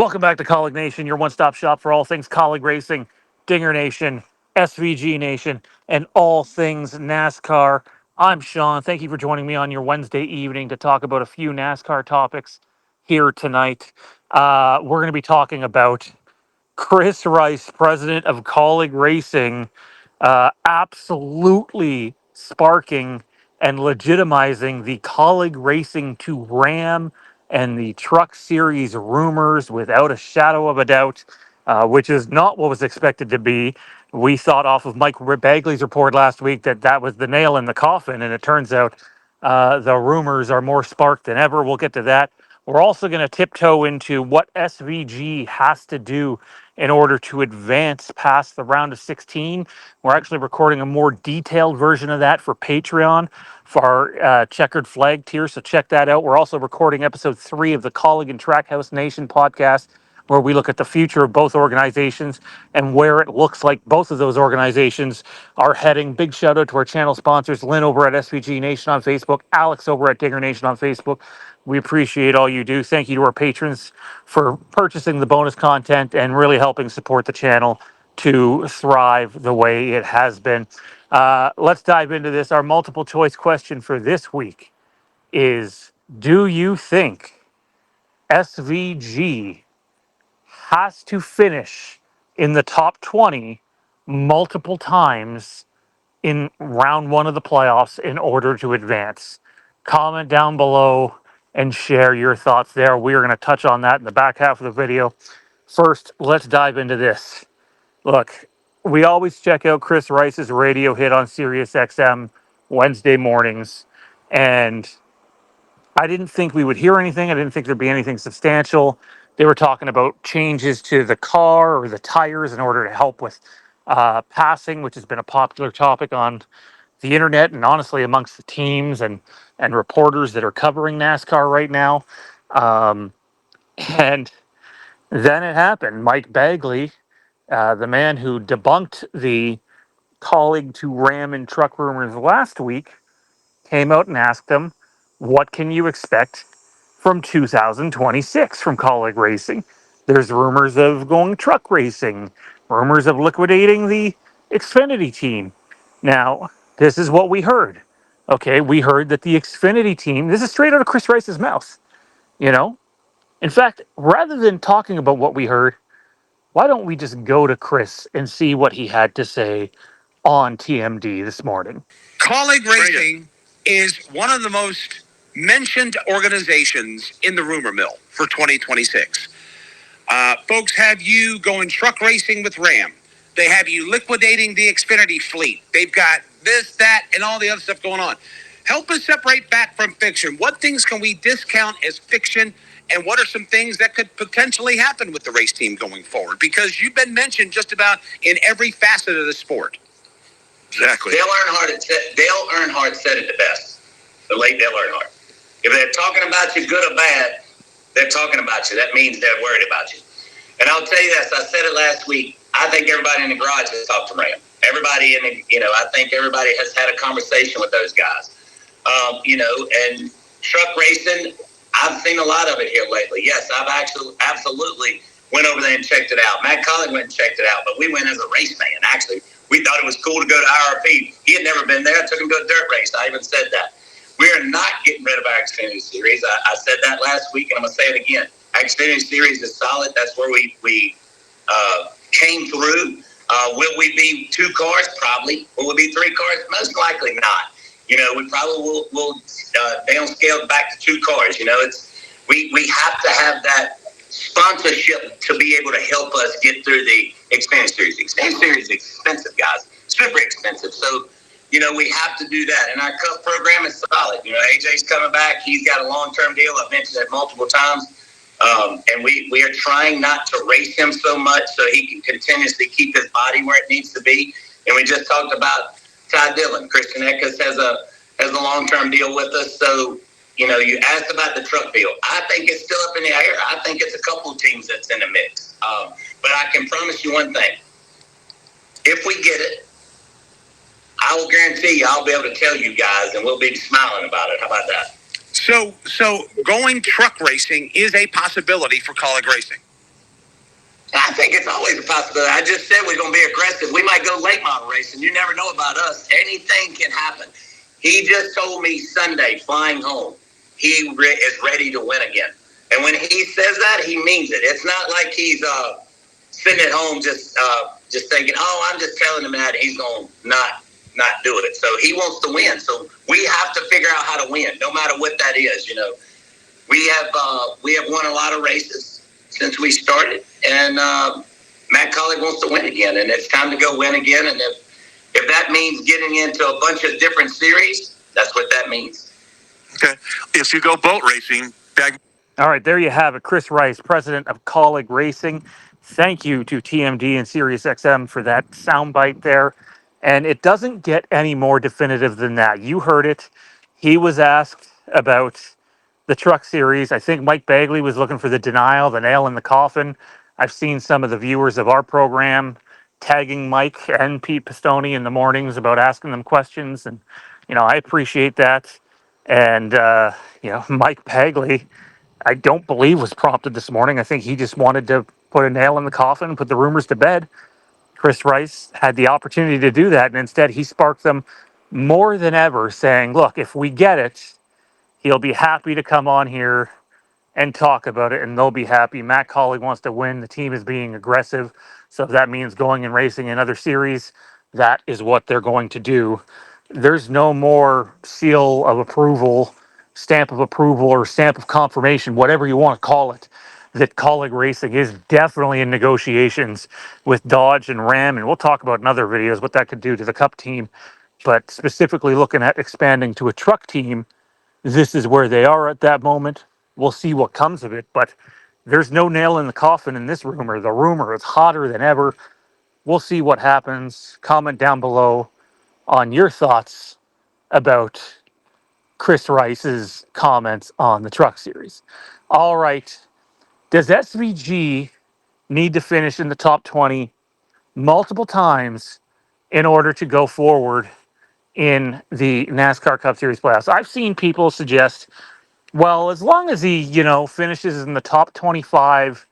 Welcome back to Kaulignation, your one-stop shop for all things Kaulig Racing, Dingernation, SVGNation, and all things NASCAR. I'm Sean. Thank you for joining me on your Wednesday evening to talk about a few NASCAR topics here tonight. We're going to be talking about Chris Rice, president of Kaulig Racing, absolutely sparking and legitimizing the Kaulig Racing to Ram and the Truck Series rumors without a shadow of a doubt, which is not what was expected to be. We thought off of Mike Bagley's report last week that that was the nail in the coffin, and it turns out the rumors are more sparked than ever. We'll get to that. We're also going to tiptoe into what SVG has to do in order to advance past the round of 16. We're actually recording a more detailed version of that for Patreon for our checkered flag tier, so check that out. We're also recording episode 3 of the Kaulig and Trackhouse Nation podcast, where we look at the future of both organizations and where it looks like both of those organizations are heading. Big shout out to our channel sponsors, Lynn over at SVG Nation on Facebook, Alex over at Dingernation on Facebook. We appreciate all you do. Thank you to our patrons for purchasing the bonus content and really helping support the channel to thrive the way it has been. Let's dive into this. Our multiple choice question for this week is, do you think SVG has to finish in the top 20 multiple times in round 1 of the playoffs in order to advance? Comment down below and share your thoughts there. We are going to touch on that in the back half of the video. First, let's dive into this. Look, we always check out Chris Rice's radio hit on Sirius XM Wednesday mornings, and I didn't think we would hear anything. I didn't think there'd be anything substantial. They were talking about changes to the car or the tires in order to help with passing, which has been a popular topic on the internet and honestly amongst the teams and reporters that are covering NASCAR right now. And then it happened. Mike Bagley, the man who debunked the Kaulig to Ram and truck rumors last week, came out and asked them, what can you expect from 2026 from Kaulig Racing? There's rumors of going truck racing, rumors of liquidating the Xfinity team. Now, this is what we heard. Okay, we heard that the Xfinity team, this is straight out of Chris Rice's mouth, you know? In fact, rather than talking about what we heard, why don't we just go to Chris and see what he had to say on TMD this morning? Kaulig Racing is one of the most mentioned organizations in the rumor mill for 2026. Folks have you going truck racing with Ram. They have you liquidating the Xfinity fleet. They've got this, that, and all the other stuff going on. Help us separate fact from fiction. What things can we discount as fiction, and what are some things that could potentially happen with the race team going forward? Because you've been mentioned just about in every facet of the sport. Exactly. Dale Earnhardt said it the best. The late Dale Earnhardt. If they're talking about you, good or bad, they're talking about you. That means they're worried about you. And I'll tell you this. I said it last week. I think everybody in the garage has talked to Ram. Everybody I think everybody has had a conversation with those guys. And truck racing, I've seen a lot of it here lately. Yes, I've actually absolutely went over there and checked it out. Matt Kaulig went and checked it out, but we went as a race fan, actually. We thought it was cool to go to IRP. He had never been there. I took him to a dirt race. I even said that. We are not getting rid of our Xfinity Series. I said that last week, and I'm going to say it again. Our Xfinity Series is solid. That's where we came through. Will we be 2 cars? Probably. Will we be 3 cars? Most likely not. We probably will downscale back to 2 cars. We have to have that sponsorship to be able to help us get through the Xfinity Series. Xfinity Series is expensive, guys. Super expensive. So, we have to do that. And our Cup program is solid. AJ's coming back. He's got a long-term deal. I've mentioned it multiple times. And we are trying not to race him so much so he can continuously keep his body where it needs to be. And we just talked about Ty Dillon. Christian Eckes has a long-term deal with us. So, you asked about the truck deal. I think it's still up in the air. I think it's a couple of teams that's in the mix. But I can promise you one thing. If we get it, I will guarantee you I'll be able to tell you guys, and we'll be smiling about it. How about that? So going truck racing is a possibility for Kaulig Racing. I think it's always a possibility. I just said we're going to be aggressive. We might go late model racing. You never know about us. Anything can happen. He just told me Sunday, flying home, he is ready to win again. And when he says that, he means it. It's not like he's sitting at home just thinking, oh, I'm just telling him that he's going to not do it. So he wants to win. So we have to figure out how to win, no matter what that is. You know, we have won a lot of races since we started, and Matt Kaulig wants to win again, and it's time to go win again. And if that means getting into a bunch of different series, that's what that means. Okay. If you go boat racing, All right, there you have it. Chris Rice, president of Kaulig Racing. Thank you to TMD and SiriusXM for that soundbite there. And it doesn't get any more definitive than that. You heard it. He was asked about the truck series. I think Mike Bagley was looking for the denial, the nail in the coffin. I've seen some of the viewers of our program tagging Mike and Pete Pistone in the mornings about asking them questions. And, I appreciate that. And, Mike Bagley, I don't believe was prompted this morning. I think he just wanted to put a nail in the coffin and put the rumors to bed. Chris Rice had the opportunity to do that, and instead he sparked them more than ever, saying, look, if we get it, he'll be happy to come on here and talk about it, and they'll be happy. Matt Kaulig wants to win. The team is being aggressive. So if that means going and racing in other series, that is what they're going to do. There's no more seal of approval, stamp of approval, or stamp of confirmation, whatever you want to call it, that Kaulig Racing is definitely in negotiations with Dodge and Ram. And we'll talk about in other videos what that could do to the Cup team. But specifically looking at expanding to a truck team, this is where they are at that moment. We'll see what comes of it, but there's no nail in the coffin in this rumor. The rumor is hotter than ever. We'll see what happens. Comment down below on your thoughts about Chris Rice's comments on the truck series. All right. Does SVG need to finish in the top 20 multiple times in order to go forward in the NASCAR Cup Series playoffs? I've seen people suggest, well, as long as he, finishes in the top 25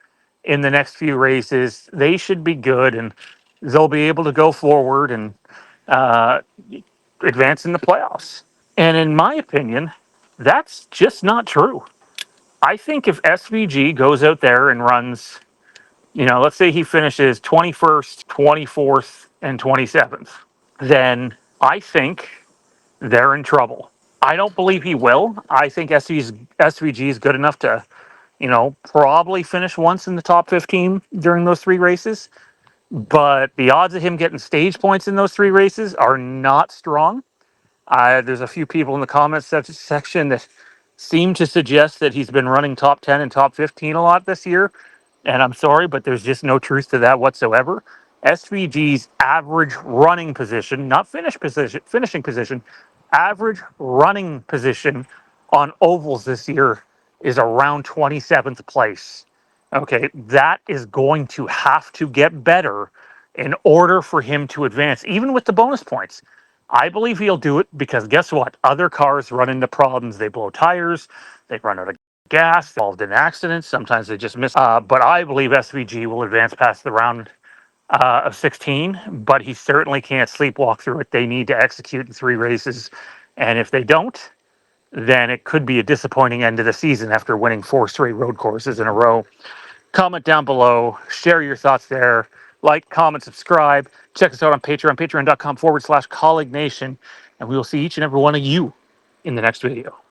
in the next few races, they should be good and they'll be able to go forward and uh, advance in the playoffs. And in my opinion, that's just not true. I think if SVG goes out there and runs, let's say he finishes 21st, 24th, and 27th, then I think they're in trouble. I don't believe he will. I think SVG is good enough to, probably finish once in the top 15 during those three races. But the odds of him getting stage points in those three races are not strong. There's a few people in the comments section that seem to suggest that he's been running top 10 and top 15 a lot this year. And I'm sorry, but there's just no truth to that whatsoever. SVG's average running position, not finishing position, average running position on ovals this year is around 27th place. Okay, that is going to have to get better in order for him to advance, even with the bonus points. I believe he'll do it because guess what? Other cars run into problems. They blow tires, they run out of gas, involved in accidents. Sometimes they just miss. But I believe SVG will advance past the round of 16, but he certainly can't sleepwalk through it. They need to execute in three races. And if they don't, then it could be a disappointing end to the season after winning four straight road courses in a row. Comment down below, share your thoughts there, like, comment, subscribe. Check us out on Patreon, patreon.com/Kaulignation, and we will see each and every one of you in the next video.